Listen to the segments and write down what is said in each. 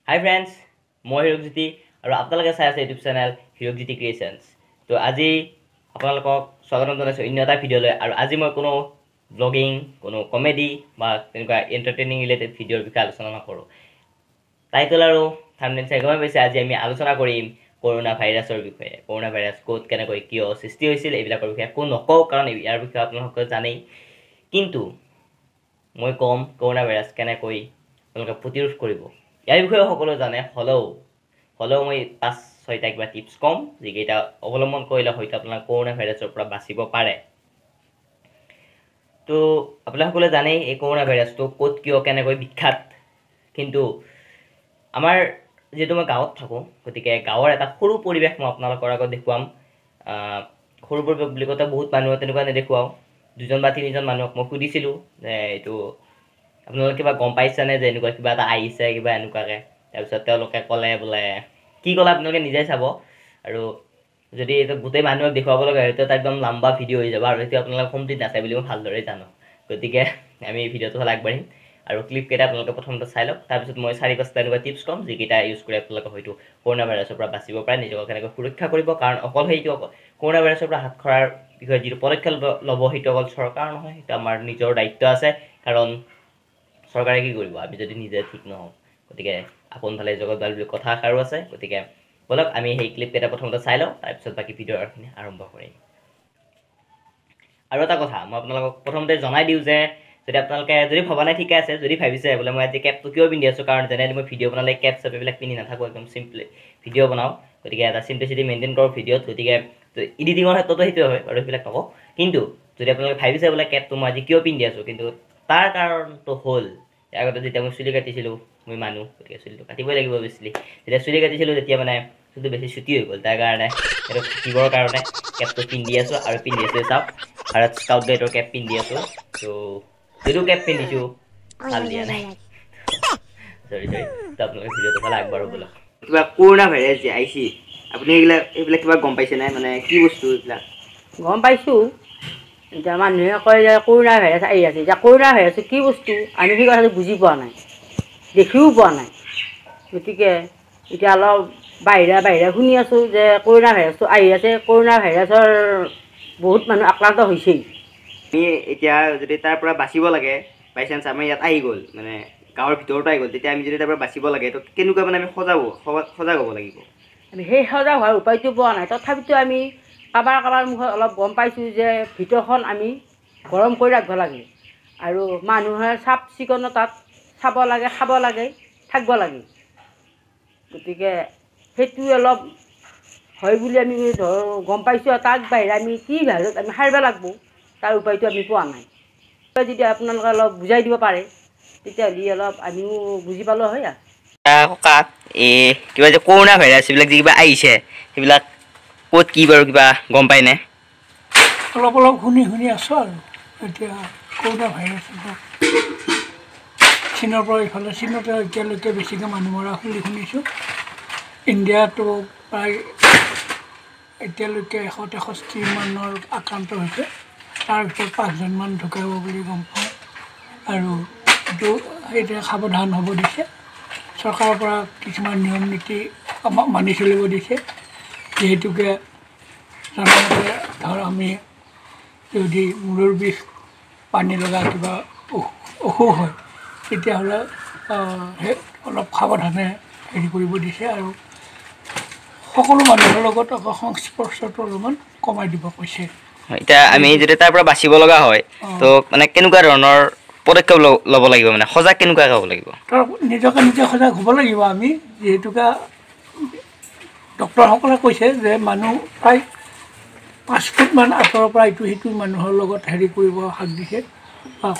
Hi friends, মই হিৰকজ্যোতি আৰু আপোনালোকে চাই আছে ইউটিউব চেনেল হিৰকজ্যোতি ক্ৰিয়েশ্যনছ। তো আজি আপোনালোকক স্বাগতম জনাইছোঁ অন্য এটা ভিডিঅ'লৈ। আৰু আজি মই কোনো ব্লগিং, কোনো কমেডি বা তেনেকুৱা এণ্টাৰটেইনিং ৰিলেটেড ভিডিঅ'ৰ বিষয়ে আলোচনা নকৰোঁ। টাইটেল আৰু থাম্বনেইল চাই গমে পাইছে, আজি আমি আলোচনা কৰিম কৰোণা ভাইৰাছৰ বিষয়ে। কৰোণা ভাইৰাছ ক'ত, কেনেকৈ, কিয় সৃষ্টি হৈছিল এইবিলাকৰ বিষয়ে একো নকওঁ, কাৰণ ইয়াৰ বিষয়ে আপোনালোকে জানেই। কিন্তু মই ক'ম কৰোণা ভাইৰাছ কেনেকৈ আপোনালোকে প্ৰতিৰোধ কৰিব। ইয়াৰ বিষয়ে সকলো জানে, হ'লেও মই 5-6টা কিবা টিপছ ক'ম, যিকেইটা অৱলম্বন কৰিলে হয়তো আপোনালোকে কৰোণা ভাইৰাছৰ পৰা বাচিব পাৰে। তো আপোনালোকে সকলোৱে জানেই এই কৰোণা ভাইৰাছটো ক'ত, কিয়, কেনেকৈ বিখ্যাত। কিন্তু আমাৰ যিহেতু মই গাঁৱত থাকোঁ, গতিকে গাঁৱৰ এটা সৰু পৰিৱেশ মই আপোনালোকৰ আগত দেখুৱাম। সৰু পৰিৱেশ বুলি কওঁতে বহুত মানুহ তেনেকুৱা নেদেখুৱাওঁ। 2জন বা 3জন মানুহক মই সুধিছিলোঁ যে এইটো আপোনালোকে কিবা গম পাইছেনে যে এনেকুৱা কিবা এটা আহিছে, কিবা এনেকুৱাকৈ। তাৰপিছত তেওঁলোকে ক'লে বোলে, কি ক'লে আপোনালোকে নিজেই চাব। আৰু যদি এইটো গোটেই মানুহক দেখুৱাব লগা হয়, সেইটো একদম লম্বা ভিডিঅ' হৈ যাব, আৰু সেইটো আপোনালোকে কমপ্লিট নাচায় বুলি মই ভালদৰে জানো। গতিকে আমি ভিডিঅ'টো হ'লে আগবাঢ়িম, আৰু ক্লিপকেইটা আপোনালোকে প্ৰথমতে চাই লওক। তাৰপিছত মই 4-5টা এনেকুৱা টিপছ ক'ম, যিকেইটা ইউজ কৰি আপোনালোকে হয়তো কৰোণা ভাইৰাছৰ পৰা বাচিব পাৰে, নিজকে কেনেকৈ সুৰক্ষা কৰিব। কাৰণ কৰোণা ভাইৰাছৰ পৰা হাত সৰাৰ বিষয়ে যিটো পদক্ষেপ ল'ব, সেইটো অকল চৰকাৰ নহয়, সেইটো আমাৰ নিজৰ দায়িত্ব আছে। কাৰণ চৰকাৰে কি কৰিব আমি যদি নিজে ঠিক নহওঁ। গতিকে আপোনফালে জগত ভাল বুলি কথা এষাৰো আছে। গতিকে ব'লক আমি সেই ক্লিপকেইটা প্ৰথমতে চাই লওঁ, তাৰপিছত বাকী ভিডিঅ'খিনি আৰম্ভ কৰিম। আৰু এটা কথা মই আপোনালোকক প্ৰথমতে জনাই দিওঁ যে যদি আপোনালোকে যদি ভবা নাই, ঠিকে আছে। যদি ভাবিছে বোলে মই আজি কেপটো কিয় পিন্ধি আছোঁ, কাৰণ জেনেৰেলি মই ভিডিঅ' বনালে কেপ চেপ এইবিলাক পিন্ধি নাথাকোঁ, একদম চিম্পলি ভিডিঅ' বনাওঁ। গতিকে এটা চিম্পলিচিটি মেইনটেইন কৰোঁ ভিডিঅ'ত। গতিকে এডিটিঙৰ ক্ষেত্ৰতো সেইটোৱে হয়, আৰু সেইবিলাক নকওঁ। কিন্তু যদি আপোনালোকে ভাবিছে বোলে কেপটো মই আজি কিয় পিন্ধি আছোঁ, কিন্তু তাৰ কাৰণটো হ'ল আগতে যেতিয়া মই চুলি কাটিছিলোঁ, মই মানুহ, গতিকে চুলিটো কাটিবই লাগিব অভিয়াছলি। যেতিয়া চুলি কাটিছিলোঁ তেতিয়া মানে চুলিটো বেছি চুটি হৈ গ'ল, তাৰ কাৰণে সেইটো ঢাকিবৰ কাৰণে কেপটো পিন্ধি আছোঁ। আৰু পিন্ধি আছোঁ চাওক, ভাৰত স্কাউট গাইডৰ কেপ পিন্ধি আছোঁ। তো যদিও কেপ পিন্ধিছোঁ, ভাল দিয়া নাই, চৰি। তো আপোনালোকে ভিডিঅ'টো ফালে আগবাঢ়ো ব'লক। কিবা কৰোণা ভাইৰাছ যে আহিছে, আপুনি এইবিলাক কিবা গম পাইছে নাই, মানে কি বস্তু এইবিলাক? গম পাইছোঁ। এতিয়া মানুহে কয় যে কৰোণা ভাইৰাছ আহি আছে। এতিয়া কৰোণা ভাইৰাছটো কি বস্তু আমি সেই কথাটো বুজি পোৱা নাই, দেখিও পোৱা নাই। গতিকে এতিয়া অলপ বাহিৰা শুনি আছোঁ যে কৰোণা ভাইৰাছটো আহি আছে। কৰোণা ভাইৰাছৰ বহুত মানুহ আক্ৰান্ত হৈছেই। আমি এতিয়া যদি তাৰ পৰা বাচিব লাগে, বাই চান্স আমাৰ ইয়াত আহি গ'ল, মানে গাঁৱৰ ভিতৰতো আহি গ'ল, তেতিয়া আমি যদি তাৰ পৰা বাচিব লাগে, তো কেনেকুৱা মানে আমি সজাগ হ'ব লাগিব? আমি সেই সজাগ হোৱাৰ উপায়টো পোৱা নাই। তথাপিতো আমি কাৰোবাৰ মুখত অলপ গম পাইছোঁ যে ভিতৰখন আমি গৰম কৰি ৰাখিব লাগে, আৰু মানুহে চাফ চিকুণতাত চাব লাগে, খাব লাগে, থাকিব লাগে। গতিকে সেইটো অলপ হয় বুলি আমি গম পাইছোঁ। আৰু তাক বাহিৰে আমি কি ভালত আমি সাৰিব লাগিব, তাৰ উপায়টো আমি পোৱা নাই। যদি আপোনালোকে অলপ বুজাই দিব পাৰে, তেতিয়াহ'লে অলপ আমিও বুজি পালোঁ হয়। ককা, কিবা যে কৰোণা ভাইৰাছ এইবিলাক যে কিবা আহিছে, সেইবিলাক ক'ত কি বাৰু কিবা গম পায়নে? অলপ শুনি আছোঁ। আৰু এতিয়া কৰোণা ভাইৰাছ চীনৰ পৰা ইফালে, চীনতে এতিয়ালৈকে বেছিকৈ মানুহ মৰা বুলি শুনিছোঁ। ইণ্ডিয়াতো প্ৰায় এতিয়ালৈকে 163 মানৰ আক্ৰান্ত হৈছে, তাৰ ভিতৰত 5জনমান ঢুকাব বুলি গম পাওঁ। আৰু এইটো এতিয়া সাৱধান হ'ব দিছে, চৰকাৰৰ পৰা কিছুমান নিয়ম নীতি আমাক মানি চলিব দিছে। যিহেতুকে জনামতে ধৰ আমি যদি মূৰৰ বিষ, পানী লগা কিবা অসুখ হয়, তেতিয়াহ'লে অলপ সাৱধানে হেৰি কৰিব দিছে। আৰু সকলো মানুহৰ লগত সংস্পৰ্শটো অলপমান কমাই দিব কৈছে। এতিয়া আমি যদি তাৰ পৰা বাচিব লগা হয়, তো মানে কেনেকুৱা ধৰণৰ পদক্ষেপ ল'ব লাগিব, মানে সজাগ কেনেকুৱাকৈ হ'ব লাগিব? নিজকে নিজে সজাগ হ'ব লাগিব আমি। যিহেতুকে ডক্তৰসকলে কৈছে যে মানুহ প্ৰায় 5 ফুটমান আঁতৰৰ পৰা ইটো সিটো মানুহৰ লগত হেৰি কৰিব হাক দিছে,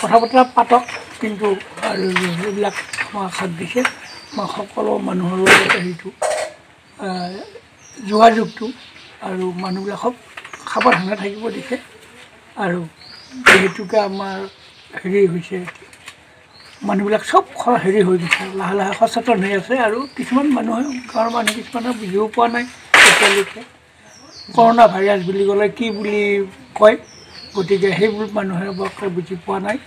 কথা বতৰা পাতক, কিন্তু আৰু এইবিলাক আমাক হাক দিছে। সকলো মানুহৰ লগত হেৰিটো যোগাযোগটো, আৰু মানুহবিলাকক সাৱধানে থাকিব দিছে। আৰু যিহেতুকে আমাৰ হেৰি হৈছে, মানুহবিলাক চব হেৰি হৈ গৈছে, লাহে লাহে সচেতন হৈ আছে। আৰু কিছুমান মানুহে, গাঁৱৰ মানুহ কিছুমানে বুজিও পোৱা নাই এতিয়ালৈকে কৰোণা ভাইৰাছ বুলি ক'লে কি বুলি কয়। গতিকে সেইবোৰ মানুহে বৰকৈ বুজি পোৱা নাই,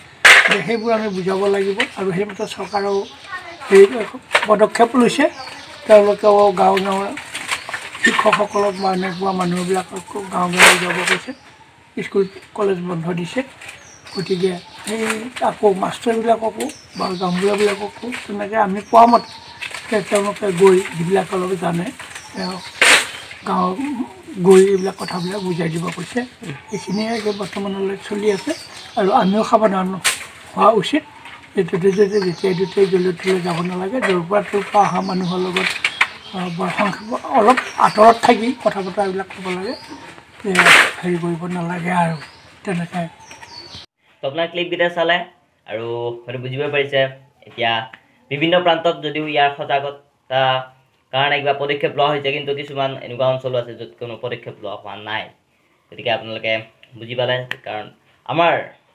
সেইবোৰ আমি বুজাব লাগিব। আৰু সেইমতে চৰকাৰেও এই পদক্ষেপ লৈছে তেওঁলোকেও গাঁৱে গাঁৱে শিক্ষকসকলক বা এনেকুৱা মানুহবিলাকক গাঁৱে যাব কৈছে স্কুল কলেজ বন্ধ দিছে গতিকে সেই আকৌ মাষ্টৰবিলাককো বা গাঁওবুঢ়াবিলাককো তেনেকৈ আমি কোৱা মতে তেওঁলোকে গৈ যিবিলাক অলপ জানে গাঁও গৈ এইবিলাক কথাবিলাক বুজাই দিব কৈছে এইখিনিয়ে বৰ্তমানলৈ চলি আছে আৰু আমিও সাৱধান হোৱা উচিত যেতিয়াই জললৈ যাব নালাগে য'ৰ পৰা তোৰ পৰা অহা মানুহৰ লগত অলপ আঁতৰত থাকি কথা বতৰাবিলাক ক'ব লাগে হেৰি কৰিব নালাগে আৰু তেনেকৈ তো আপোনাৰ ক্লিপকেইটা চালে আৰু হয়তো বুজিব পাৰিছে এতিয়া বিভিন্ন প্ৰান্তত যদিও ইয়াৰ সজাগতা কাৰণে কিবা পদক্ষেপ লোৱা হৈছে কিন্তু কিছুমান এনেকুৱা অঞ্চলো আছে য'ত কোনো পদক্ষেপ লোৱা হোৱা নাই গতিকে আপোনালোকে বুজি পালে কাৰণ আমাৰ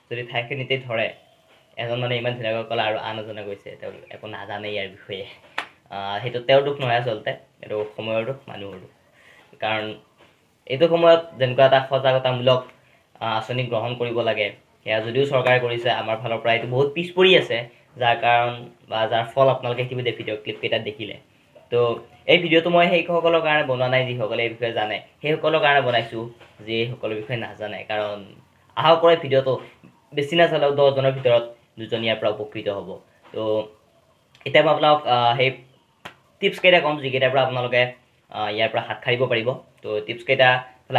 যদি ঠাইখিনিতে ধৰে এজন মানে ইমান ধুনীয়াকৈ ক'লে আৰু আন এজনে কৈছে তেওঁ একো নাজানে ইয়াৰ বিষয়ে সেইটো তেওঁৰ দুখ নহয় আচলতে এইটো সময়ৰ দুখ মানুহৰ দুখ কাৰণ এইটো সময়ত যেনেকুৱা এটা সজাগতামূলক আঁচনি গ্ৰহণ কৰিব লাগে সেয়া যদিও চৰকাৰে কৰিছে আমাৰ ফালৰ পৰা এইটো বহুত পিছ পৰি আছে যাৰ কাৰণ বা যাৰ ফল আপোনালোকে ইতিমধ্যে ভিডিঅ' ক্লিপকেইটাত দেখিলে তো এই ভিডিঅ'টো মই সেইসকলৰ কাৰণে বনোৱা নাই যিসকলে এই বিষয়ে জানে সেইসকলৰ কাৰণে বনাইছোঁ যিসকলৰ বিষয়ে নাজানে কাৰণ আশা কৰে ভিডিঅ'টো বেছি নাচালেও 10জনৰ ভিতৰত 2জন ইয়াৰ পৰা উপকৃত হ'ব তো এতিয়া মই আপোনাক সেই টিপছ কেইটা ক'ম যিকেইটাৰ পৰা আপোনালোকে ইয়াৰ পৰা হাত সাৰিব পাৰিব তো টিপছ কেইটা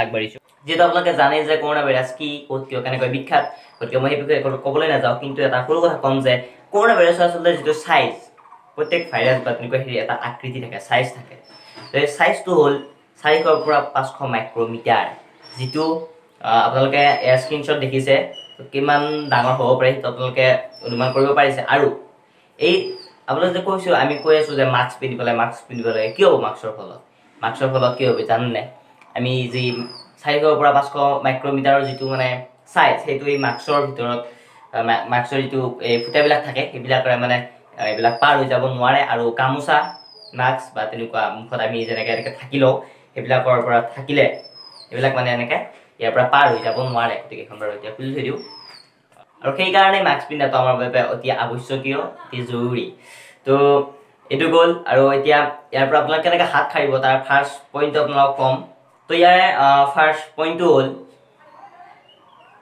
আগবাঢ়িছোঁ যিহেতু আপোনালোকে জানে যে কৰোণা ভাইৰাছ কি ক'ত কিয় কেনেকৈ বিখ্যাত গতিকে মই সেই বিষয়ে ক'বলৈ নাযাওঁ কিন্তু এটা সৰু কথা ক'ম যে কৰোণা ভাইৰাছৰ আচলতে যিটো চাইজ প্ৰত্যেক ভাইৰাছ বা তেনেকুৱা হেৰি এটা আকৃতি থাকে চাইজ থাকে তো এই চাইজটো হ'ল 400 পৰা 500 মাইক্ৰমিটাৰ যিটো আপোনালোকে এয়া স্ক্ৰীনশ্বট দেখিছে কিমান ডাঙৰ হ'ব পাৰে সেইটো আপোনালোকে অনুমান কৰিব পাৰিছে আৰু এই আপোনালোকে যে কৈছোঁ আমি কৈ আছোঁ যে মাস্ক পিন্ধিব লাগে কিয় হ'ব মাস্কৰ ফলত কি হ'ব জানেনে আমি যি 400 পৰা 500 মাইক্ৰমিটাৰৰ যিটো মানে চাইজ সেইটো এই মাস্কৰ ভিতৰত মাস্কৰ যিটো এই ফুটাবিলাক থাকে সেইবিলাকৰে মানে এইবিলাক পাৰ হৈ যাব নোৱাৰে আৰু গামোচা মাস্ক বা তেনেকুৱা মুখত আমি যেনেকৈ এনেকৈ থাকি লওঁ সেইবিলাকৰ পৰা থাকিলে এইবিলাক মানে এনেকৈ ইয়াৰ পৰা পাৰ হৈ যাব নোৱাৰে গতিকে এখন বাৰু এতিয়া খুলি থৈ দিওঁ আৰু সেইকাৰণে মাস্ক পিন্ধাটো আমাৰ বাবে অতি আৱশ্যকীয় অতি জৰুৰী তো এইটো গ'ল আৰু এতিয়া ইয়াৰ পৰা আপোনালোকে কেনেকৈ হাত সাৰিব তাৰ ফাৰ্ষ্ট পইণ্টটো আপোনালোকক ক'ম তো ইয়াৰে ফাৰ্ষ্ট পইণ্টটো হ'ল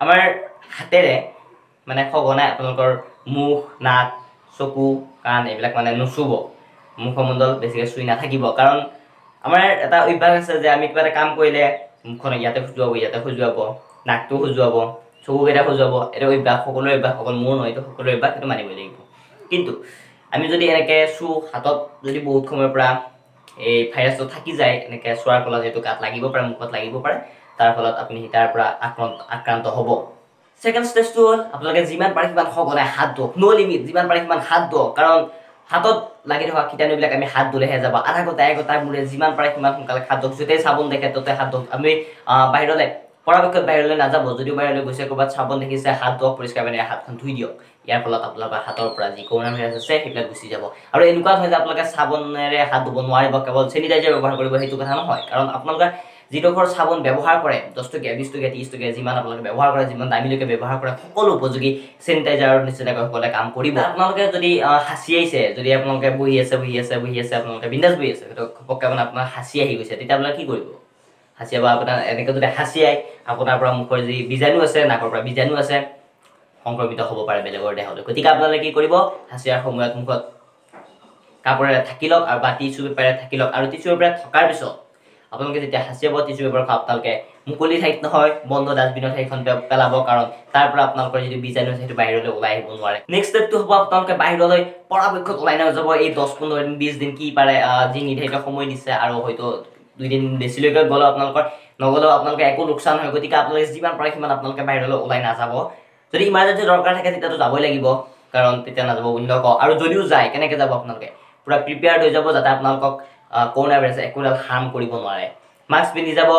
আমাৰ হাতেৰে মানে সঘনাই আপোনালোকৰ মুখ নাক চকু কাণ এইবিলাক মানে নুচুব মুখমণ্ডল বেছিকৈ চুই নাথাকিব কাৰণ আমাৰ এটা অভ্যাস আছে যে আমি কিবা এটা কাম কৰিলে মুখখন ইয়াতে খজুৱাব নাকটো খজুৱাব চকুকেইটা খজুৱাব এইটো অভ্যাস সকলোৰে অভ্যাস অকল মোৰ নহয় এইটো সকলোৰে অভ্যাস এইটো মানিবই লাগিব কিন্তু আমি যদি এনেকৈ হাতত যদি বহুত সময়ৰ পৰা এই ভাইৰাছটো থাকি যায় এনেকৈ চোৱাৰ ফলত যিহেতু গাত লাগিব পাৰে মুখত লাগিব পাৰে তাৰ ফলত আপুনি তাৰ পৰা আক্ৰান্ত হ'ব ছেকেণ্ড ষ্টেজটো হ'ল আপোনালোকে যিমান পাৰে সিমান সঘনাই হাত ধুওক ন' লিমিট যিমান পাৰে সিমান হাত ধুওক কাৰণ হাতত লাগি থকা কীটাণুবিলাক আমি হাত ধুলেহে যাব আধা ঘণ্টা 1 ঘণ্টাৰ মূৰে যিমান পাৰে সিমান সোনকালে হাত ধুওক য'তেই চাবোন দেখে ত'তে হাত ধুওক আমি বাহিৰলৈ পৰাপক্ষত বাহিৰলৈ নাযাব যদিও বাহিৰলৈ গৈছে ক'ৰবাত চাবোন দেখিছে হাত ধুওক পৰিষ্কাৰ পানীৰে হাতখন ধুই দিয়ক ইয়াৰ ফলত আপোনালোকৰ হাতৰ পৰা যি কৰোণা ভাইৰাছ আছে সেইবিলাক গুচি যাব আৰু এনেকুৱা হয় যে আপোনালোকে চাবোনেৰে হাত ধুব নোৱাৰিব কেৱল চেনিটাইজাৰ ব্যৱহাৰ কৰিব সেইটো কথা নহয় কাৰণ আপোনালোকে যিডোখৰ চাবোন ব্যৱহাৰ কৰে 10 টকীয়া 20 টকীয়া 30 টকীয়া যিমান আপোনালোকে ব্যৱহাৰ কৰে যিমান দামীলৈকে ব্যৱহাৰ কৰে সকলো উপযোগী চেনিটাইজাৰৰ নিচিনাকৈ সকলে কাম কৰিব আপোনালোকে যদি হাঁচিয়াইছে যদি আপোনালোকে বহি আছে আপোনালোকে বিন্দাছ বহি আছে সেইটো ঘপককৈ মানে আপোনাৰ হাঁচি আহি গৈছে তেতিয়া আপোনালোকে কি কৰিব হাঁচিয়াব আপোনাৰ এনেকৈ যদি হাঁচিয়াই আপোনাৰ পৰা মুখৰ যি বীজাণু আছে নাকৰ পৰা বীজাণু আছে সংক্ৰমিত হ'ব পাৰে বেলেগৰ দেহলৈ গতিকে আপোনালোকে কি কৰিব হাঁচিয়াৰ সময়ত মুখত কাপোৰেৰে ঢাকি লওক আৰু বা টিচু পেপাৰেৰে ঢাকি লওক আৰু টিচু পেপাৰে থকাৰ পিছত আপোনালোকে যেতিয়া হাঁচিয়াব টিচু পেপাৰ আপোনালোকে মুকলি ঠাইত নহয় বন্ধ ডাষ্টবিনত সেইখন পেলাব কাৰণ তাৰ পৰা আপোনালোকৰ যিটো বীজাণু আছে সেইটো বাহিৰলৈ ওলাই আহিব নোৱাৰে নেক্সট ষ্টেপটো হ'ব আপোনালোকে বাহিৰলৈ পৰাপক্ষত ওলাই নাযাব এই 10-15 দিন 20 দিন কি পাৰে যি নিৰ্ধাৰিত সময় দিছে আৰু হয়তো 2 দিন বেছিলৈকে গ'লেও আপোনালোকৰ নগ'লেও আপোনালোকে একো লোকচান হয় গতিকে আপোনালোকে যিমান পাৰে সিমান আপোনালোকে বাহিৰলৈ ওলাই নাযাব যদি ইমাৰ্জেঞ্চি দৰকাৰ থাকে তেতিয়াতো যাবই লাগিব কাৰণ তেতিয়া নাযাব বুলি নকওঁ আৰু যদিও যায় কেনেকৈ যাব আপোনালোকে পুৰা প্ৰিপেয়াৰ্ড হৈ যাব যাতে আপোনালোকক কৰোণা ভাইৰাছে একোডাল হাৰ্ম কৰিব নোৱাৰে মাস্ক পিন্ধি যাব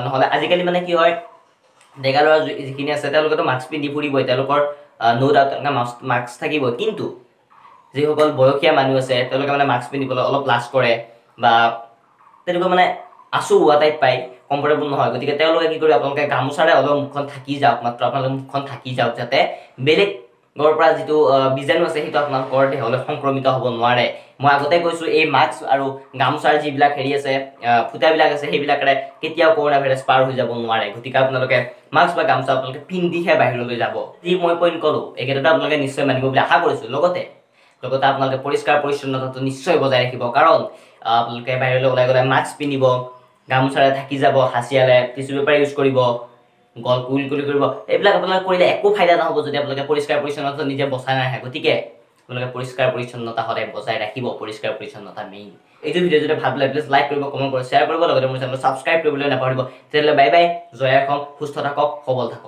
নহ'লে আজিকালি মানে কি হয় ডেকা ল'ৰা যিখিনি আছে তেওঁলোকেতো মাস্ক পিন্ধি ফুৰিবই তেওঁলোকৰ ন' ডাউট মাস্ক থাকিব কিন্তু যিসকল বয়সীয়া মানুহ আছে তেওঁলোকে মানে মাস্ক পিন্ধিবলৈ অলপ লাজ কৰে বা তেনেকুৱা মানে আঁচু হোৱা টাইপ পায় কমফৰ্টেবল নহয় গতিকে তেওঁলোকে কি কৰিব আপোনালোকে গামোচাৰে অলপ মুখখন থাকি যাওক মাত্ৰ আপোনালোকে মুখখন থাকি যাওক যাতে বেলেগ গড়ৰ পৰা যিটো বীজাণু আছে সেইটো আপোনালোকৰ দেহলৈ সংক্ৰমিত হ'ব নোৱাৰে মই আগতে কৈছো এই মাস্ক আৰু গামোচাৰ যিবিলাক হেৰি আছে ফুটাবিলাক আছে সেইবিলাকৰে কেতিয়াও কৰোনা ভাইৰাছ পাৰ হৈ যাব নোৱাৰে গতিকে আপোনালোকে মাস্ক বা গামোচা আপোনালোকে পিন্ধিহে বাহিৰলৈ যাব যি মই পইণ্ট ক'লো এইকেইটা আপোনালোকে নিশ্চয় মানিব বুলি আশা কৰিছো লগতে আপোনালোকে পৰিষ্কাৰ পৰিচ্ছন্নতাটো নিশ্চয় বজাই ৰাখিব কাৰণ আপোনালোকে বাহিৰলৈ ওলাই গ'লে মাস্ক পিন্ধিব গামোচাৰে ঢাকি যাব হাচিয়ালে টিচু পেপাৰ ইউজ কৰিব গল কুল কৰিব এইবিলাক আপোনালোকে কৰিলে একো ফাইদা নহ'ব যদি আপোনালোকে পৰিষ্কাৰ পৰিচ্ছন্নতা নিজে বচাই নাহে গতিকে আপোনালোকে পৰিষ্কাৰ পৰিচ্ছন্নতা সদায় বজাই ৰাখিব পৰিষ্কাৰ পৰিচ্ছন্নতা মেইন এইটো ভিডিঅ' যদি ভাল লাগে প্লিজ লাইক কৰিব কমেণ্ট কৰিব শ্বেয়াৰ কৰিব লগতে মোৰ চেনেলটো ছাবস্ক্ৰাইব কৰিবলৈ নাপাহৰিব তেতিয়াহ'লে বাই বাই জয় অসম সুস্থ থাকক সবল থাকক